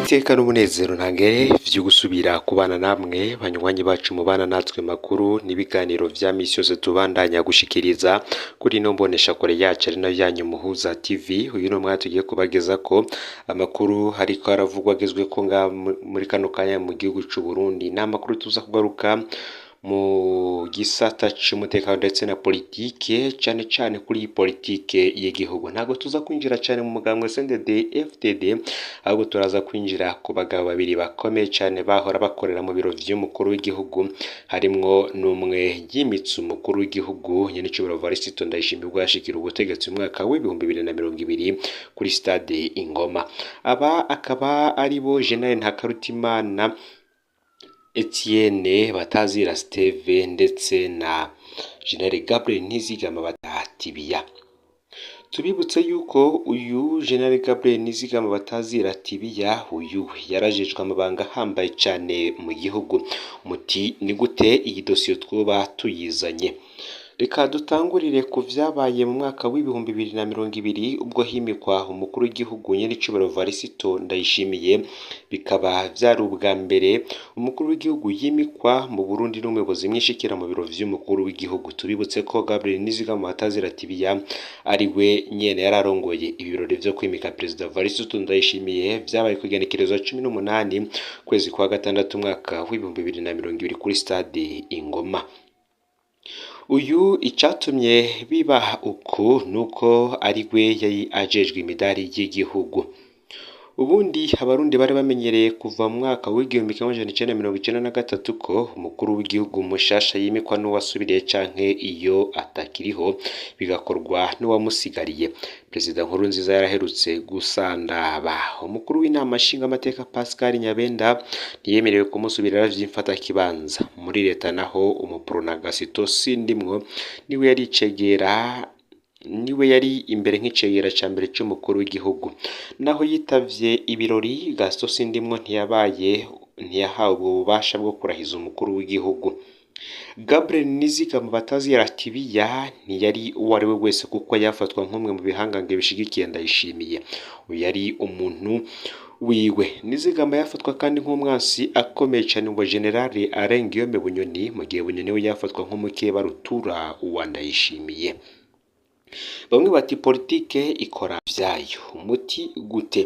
Iteka n'umunezero ntangere vyo gusubira kubana namwe banywanyi bacu mubana natwe makuru n'ibiganiro vya misi yose tubandanya gushikiriza kuri ino mboneshakure yacu ari nayo yanyu Muhuza TV. Uyu ni umwanya tugiye kubagezako amakuru hariko aravugwa agezweko ngaha muri kano kanya mu gihugu c'u Burundi. Ni amakuru tuza kugaruka mu gisata c'umutekano ndetse na politike, cane cane kuri iyi politike y'igihugu. Ntabwo tuza kwinjira cane mu mugambwe CNDD FDD, ahubwo turaza kwinjira ku bagabo babiri bakomeye cane bahora bakorera mu biro vy'umukuru w'igihugu, harimwo n'umwe yimitse umukuru w'igihugu nyen'icubahiro Evariste Ndayishimiye ubwo yashikira ubutegetsi mu mwaka w'ibihumbi 2020 kuri stade Ingoma. Aba akaba ari bo General Ntakarutimana Etienne Batazira Steve ndetse na General Gabriel Nizigama Batatibiya. Tubibutse yuko uyu General Gabriel Nizigama Batazira Tibiya uyu yarajejwe amabanga ahambaye cane mu gihugu. Muti ni gute iyi dosiye twoba tuyizanye? Reka dutangurire ku vyabaye mu mwaka w'ibihumbi 2020 ubwo himikwa umukuru w'igihugu nyen'icubahiro Evariste Ndayishimiye. Bikaba vyari ubwa mbere umukuru w'igihugu yimikwa mu Burundi n'umuyobozi mwishikira mu biro vy'umukuru w'igihugu. Tubibutse ko Gabriel Nizigama Batazira Tibiya ari we nyene yararongoye ibirori vyo kwimika Perezida Evariste Ndayishimiye vyabaye kw'igenekerezo 18 kwezi kwa gatandatu umwaka w'ibihumbi 2020 kuri stade Ingoma. Uyu icatumye biba uku nuko ari we yari ajejwe imidari y'igihugu. Ubundi abarundi bari bamenyereye kuva mu mwaka w'igihumbi kimwe amajana icenda mirongo icenda na gatatu ko umukuru w'igihugu mushasha yimikwa n'uwasubiriye canke iyo atakiriho bigakorwa n'uwamusigariye. Perezida Nkurunziza yaraherutse gusandaba. Umukuru w'inama nshingamateka Pascal Nyabenda ntiyemerewe kumusubirira vy'imfatakibanza. Muri leta naho umuprona Gaston Sindimwo niwe yari imbere nk'icegera ca mbere c'umukuru w'igihugu. Naho yitavye ibirori, Gaston Sindimwo ntiyahawe ubwo bubasha bwo kurahiza umukuru w'igihugu. Gabriel Nizigama Batazira Tibiya ntiyari uwo ari we wese kuko yafatwa nk'umwe mu bihangange bishigikiye Ndayishimiye. Uyu yari umuntu wiwe. Nizigama yafatwa kandi nk'umwansi akomeye cane wa General Alain Guillaume Bunyoni, mu gihe Bunyoni we yafatwa nk'umukeba rutura wa Ndayishimiye. Bamwe bati politike ikora vyayo. Umuti gute?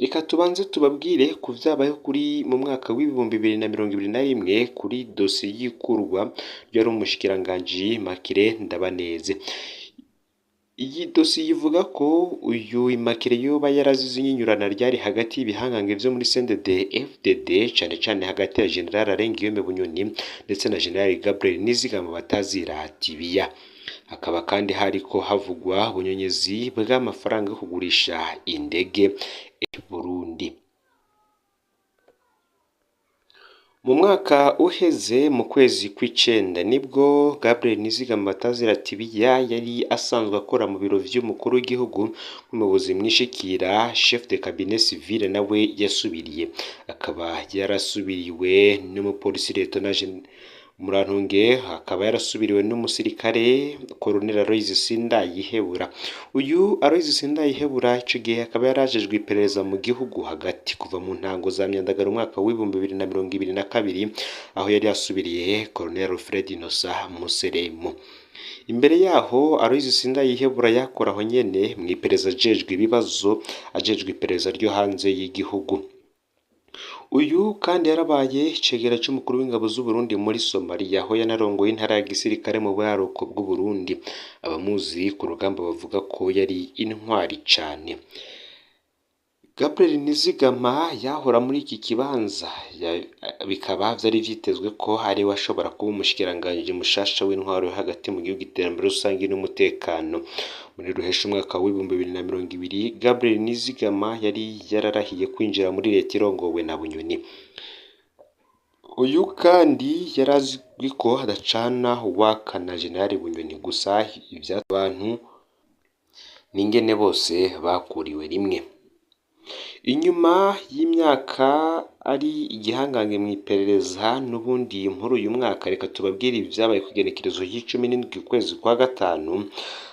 Reka tubanze tubabwire ku vyabayeho kuri mu mwaka w'ibihumbi 2021 kuri dosiye y'ikurwa ryari umushikiranganji Makire Ndabaneze. Iyi dosiye ivuga ko uyu Makire yoba yarazize inyinyurana ryari hagati y'ibihangange vyo muri CNDD FDD, cane cane hagati ya General Alain Guillaume Bunyoni ndetse na General Gabriel Nizigama Batazira Tibiya. Hakaba kandi hariko havugwa ubunyonyezi bw'amafaranga yo kugurisha indege Burundi. Mu mwaka uheze mu kwezi kw'icenda nibwo Gabriel Nizigama Batazira Tibiya yari asanzwe akora mu biro vy'umukuru w'igihugu nk'umuyobozi mwishikira chef de cabinet civil, nawe yasubiriye. Akaba yarasubiriwe n'umupolisi Lieutenant Murantunge, akaba yarasubiriwe n'umusirikare Colonel Aloys Sindayihebura. Uyu Aloys Sindayihebura ico gihe akaba yarajejwe iperereza mu gihugu hagati kuva mu ntango za Myandagaro umwaka w'ibihumbi 2022, aho yari yasubiriye Colonel Fred Innocent Museremu. Imbere yaho Aloys Sindayihebura yakora aho nyene mw'iperereza ajejwe iperereza ryo hanze y'igihugu. Uyu kandi yarabaye icegera c'umukuru w'ingabo z'u Burundi muri Somalia, aho yanarongoye intara ya gisirikare mu buraruko bw'u Burundi. Abamuzi ku rugamba bavuga ko yari intwari cane. Gabriel Nizigama yahora muri iki kibanza, bikaba vyari vyitezwe ko ari we ashobora kuba umushikiranganji mushasha w'intwaro yo hagati mu gihugu, iterambere rusangi n'umutekano. Muri ruhesha umwaka w'ibihumbi 2020 Gabriel Nizigama yari yararahiye kwinjira muri leta irongowe na Bunyoni. Uyu kandi yarazwi ko hadacana uwakana General Bunyoni, gusa ivy'abantu n'ingene bose bakuriwe rimwe. Inyuma y'imyaka ari igihangange mu iperereza n'ubundi muri uyu mwaka, reka tubabwire ibyabaye ku igenekerezo y'17 ukwezi kwa gatanu,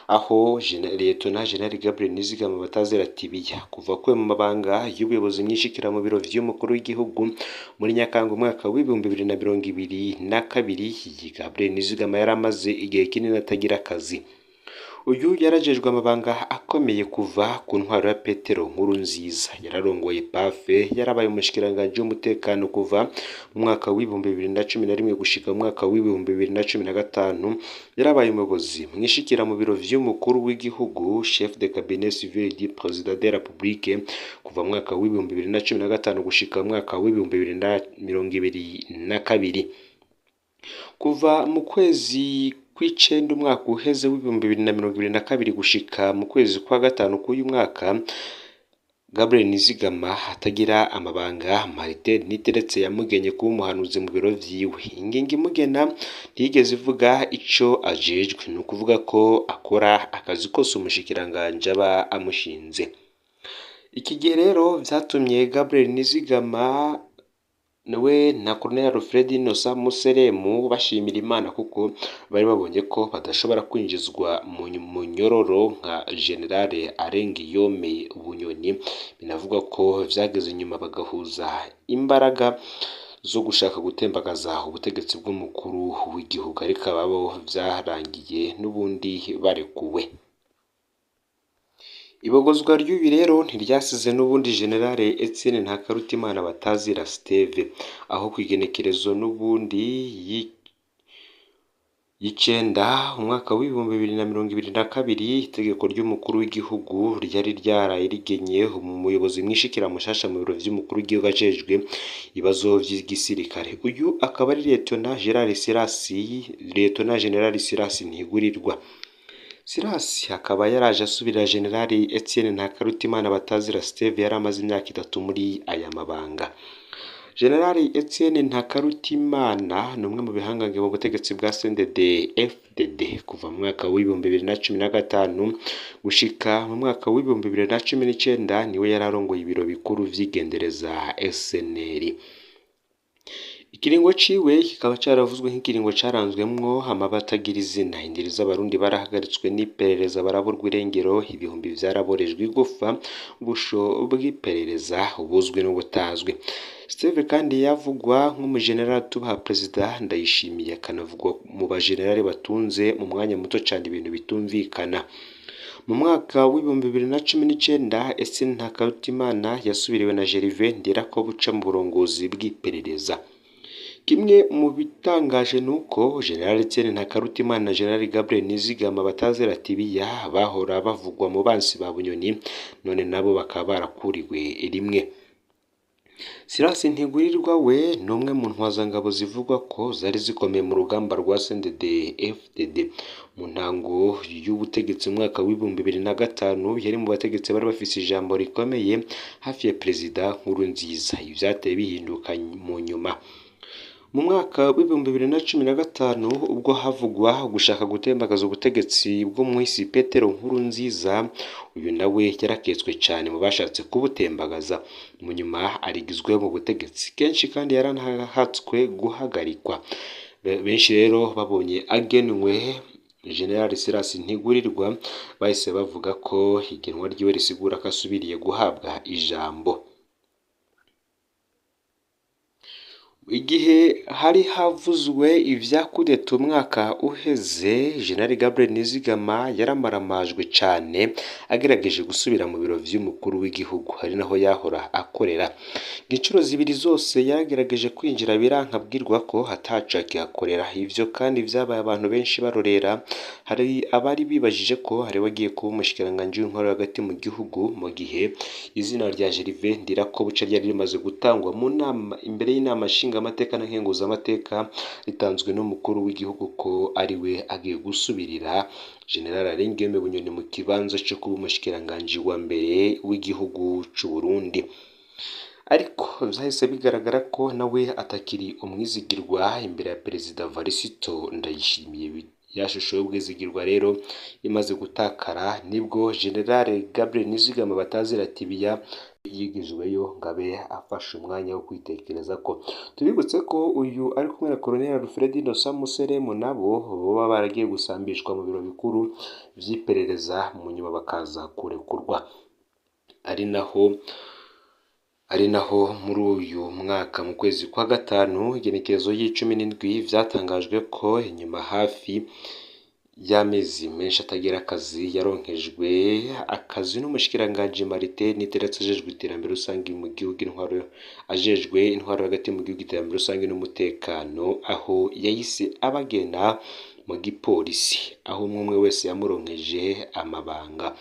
aho Liyetona Jenerali Gabriel Nizigama Batazira Tibiya kuva akuwe mu mabanga y'ubuyobozi mwishikira mu biro vy'umukuru w'igihugu muri Nyakanga umwaka w'ibihumbi 2022, Gabriel Nizigama yari amaze igihe kinini atagira akazi. Uyu yarajejwe amabanga akomeye kuva ku ntwaro ya Petero Nkurunziza, yararongoye PAFE, yarabaye umushikiranganje w'umutekano kuva mu mwaka w'ibihumbi 2011 gushika mu mwaka w'ibihumbi 2015, yarabaye umuyobozi mwishikira mu biro vy'umukuru w'igihugu chef de cabinet civil du président de la République kuva mu mwaka w'ibihumbi 2015 gushika mu mwaka w'ibihumbi 2022. Kuva mu kwezi kw'icenda umwaka uheze w'ibihumbi 2022 gushika mu kwezi kwa gatanu k'uyu mwaka, Gabriel Nizigama atagira amabanga, Martin Niteretse yamugenye kuba umuhanuzi mu biro vyiwe. Ingingo imugena ntiyigeze ivuga ico ajejwe, ni ukuvuga ko akora akazi kose umushikiranganje aba amushinze. Iki gihe rero vyatumye Gabriel Nizigama nawe na Colonel Alfred Innocent Museremu bashimira Imana kuko bari babonye ko badashobora kwinjizwa mu nyororo nka Generale Arengiyome Bunyoni. Binavuga ko vyageze inyuma bagahuza imbaraga zo gushaka gutembagaza ubutegetsi bw'umukuru w'igihugu, ariko ababo vyarangiye n'ubundi barekuwe. Ibogozwa ry'uyu rero ntiryasize n'ubundi Generale Etienne Ntakarutimana Batazira Steve, aho kwigenekerezo n'ubundi y'icenda umwaka w'ibihumbi 2022, itegeko ry'umukuru w'igihugu ryari ryaraye rigenye umuyobozi mwishikira mushasha mu biro vy'umukuru w'igihugu ajejwe ibibazo vy'igisirikare. Uyu akaba ari Liyetona Generali Sirasi Ntigurirwa. Sirasi akaba yaraje asubira Generali Etienne Ntakarutimana Batazira Steve yari amaze imyaka 3 muri aya mabanga. Generali Etienne Ntakarutimana ni umwe mu bihangange mu butegetsi bwa CNDD FDD kuva mu mwaka w'ibihumbi 2015 gushika mu mwaka w'ibihumbi 2019, niwe yararongoye ibiro bikuru vy'igendereza SNL. Ikiringo ciwe kikaba caravuzwe nk'ikiringo caranzwemwo amabatagira izina. Indiri z'abarundi barahagaritswe n'iperereza baraburwa irengero, ibihumbi vyaraborejwe igufa, ubusho bw'iperereza ubuzwi n'ubutazwi. Steve kandi yavugwa nk'umujenerali tubaha Perezida Ndayishimiye, akanavugwa mu bajenerali batunze mu mwanya muto cane ibintu bitumvikana. Mu mwaka w'ibihumbi 2019, Etienne Ntakarutimana yasubiriwe na Gervais Ndirakobuca mu burongozi bw'iperereza. Kimwe mu bitangaje nuko General Etienne Ntakarutimana na General Gabriel Nizigama Batazira Tibiya bahora bavugwa mu bansi ba Bunyoni, none nabo bakaba barakuriwe rimwe. Sirasi Ntigurirwa we ni umwe mu ntwazangabo zivugwa ko zari zikomeye mu rugamba rwa CNDD FDD. Mu ntango y'ubutegetsi mwaka w'ibihumbi 2005, yari mu bategetsi bari bafise ijambo rikomeye hafi ya Perezida Nkurunziza. Ivyateye bihinduka mu nyuma. Mu mwaka w'ibihumbi 2015, ubwo havugwa gushaka gutembagaza ubutegetsi bwo mw'isi Petero Nkurunziza, uyu nawe yaraketswe cyane mu bashatse kubutembagaza. Mu nyuma arigizwe mu butegetsi kenshi kandi yaranahatswe guhagarikwa. Benshi rero babonye agenwe General Sirasi Ntigurirwa bahise bavuga ko igenwa ryiwe risigura ko asubiriye guhabwa ijambo. Igihe hari havuzwe ivya kudeta umwaka uheze, General Gabriel Nizigama yaramaramajwe cane agerageje gusubira mu biro vy'umukuru w'igihugu, hari naho yahora akorera. Incuro zibiri zose yaragerageje kwinjira biranka, abwirwa ko hataca kihakorera. Ivyo kandi vyabaye abantu benshi barorera, hari abari bibajije ko hari wagiye kuba umushikiranganje w'intwaro hagati mu gihugu, mu gihe izina rya Gervais Ndirakobuca ryari rimaze gutangwa mu nama imbere y'inama amateka na nkenguzamateka ritanzwe n'umukuru w'igihugu ko ariwe agiye gusubirira General Arengiyome Bunyoni mu kibanza cyo kuba umushikiranganje wa mbere w'igihugu c'u Burundi. Ariko vyahise bigaragara ko nawe atakiri umwizigirwa imbere ya Perezida Varisito Ndayishimiye. Yashusho y'ubwizigirwa rero imaze gutakara, nibwo General Gabriel Nizigama Batazira Tibiya yigijweyo ngo abe afashe umwanya wo kwitekereza ko. Tubibutse ko uyu ari kumwe na Colonel Alfred Innocent Museremu nabo baba baragiye gusambishwa mu biro bikuru vy'iperereza mu nyuma bakaza kurekurwa. Ari naho muri uyu mwaka mu kwezi kwa gatanu igenekerezo y'17 vyatangajwe ko inyuma hafi y'amezi menshi atagira akazi yaronkejwe akazi n'umushikiranganji Martin Niteretse ajejwe iterambere rusange mu gihugu intwaro hagati mu gihugu iterambere rusange n'umutekano, aho yahise abagena mu gipolisi aho umwe wese yamuronkeje amabanga.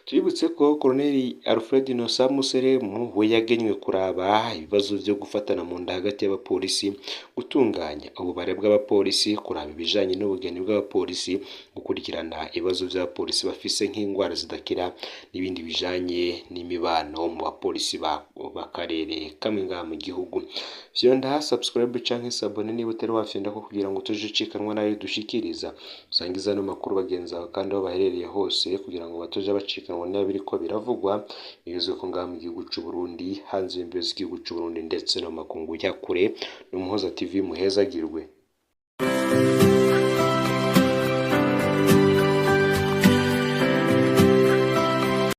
Tubibutse ko Colonel Alfred Innocent Museremu we yagenywe kuraba ibibazo vyo gufatana mu nda hagati y'abapolisi, gutunganya ububare bw'abapolisi, kuraba ibijanye n'ubugeni bw'abapolisi, gukurikirana ibibazo vy'abapolisi bafise nk'indwara zidakira n'ibindi bijanye n'imibano mu bapolisi b'akarere kamwe ngaha mu gihugu. Vyonda subscribe canke sabone niba utari wafyonda ko kugira ngo tuje ucikanwa nayo dushikiriza, usangiza no makuru bagenzi bawe kandi aho baherereye hose kugira ngo batoje bacikanwa nayo biriko biravugwa bigezwe ko ngaha mu gihugu c'u Burundi, hanze y'imbibe z'igihugu c'u Burundi ndetse no makungu ya kure. N'Umuhoza TV muhezagirwe.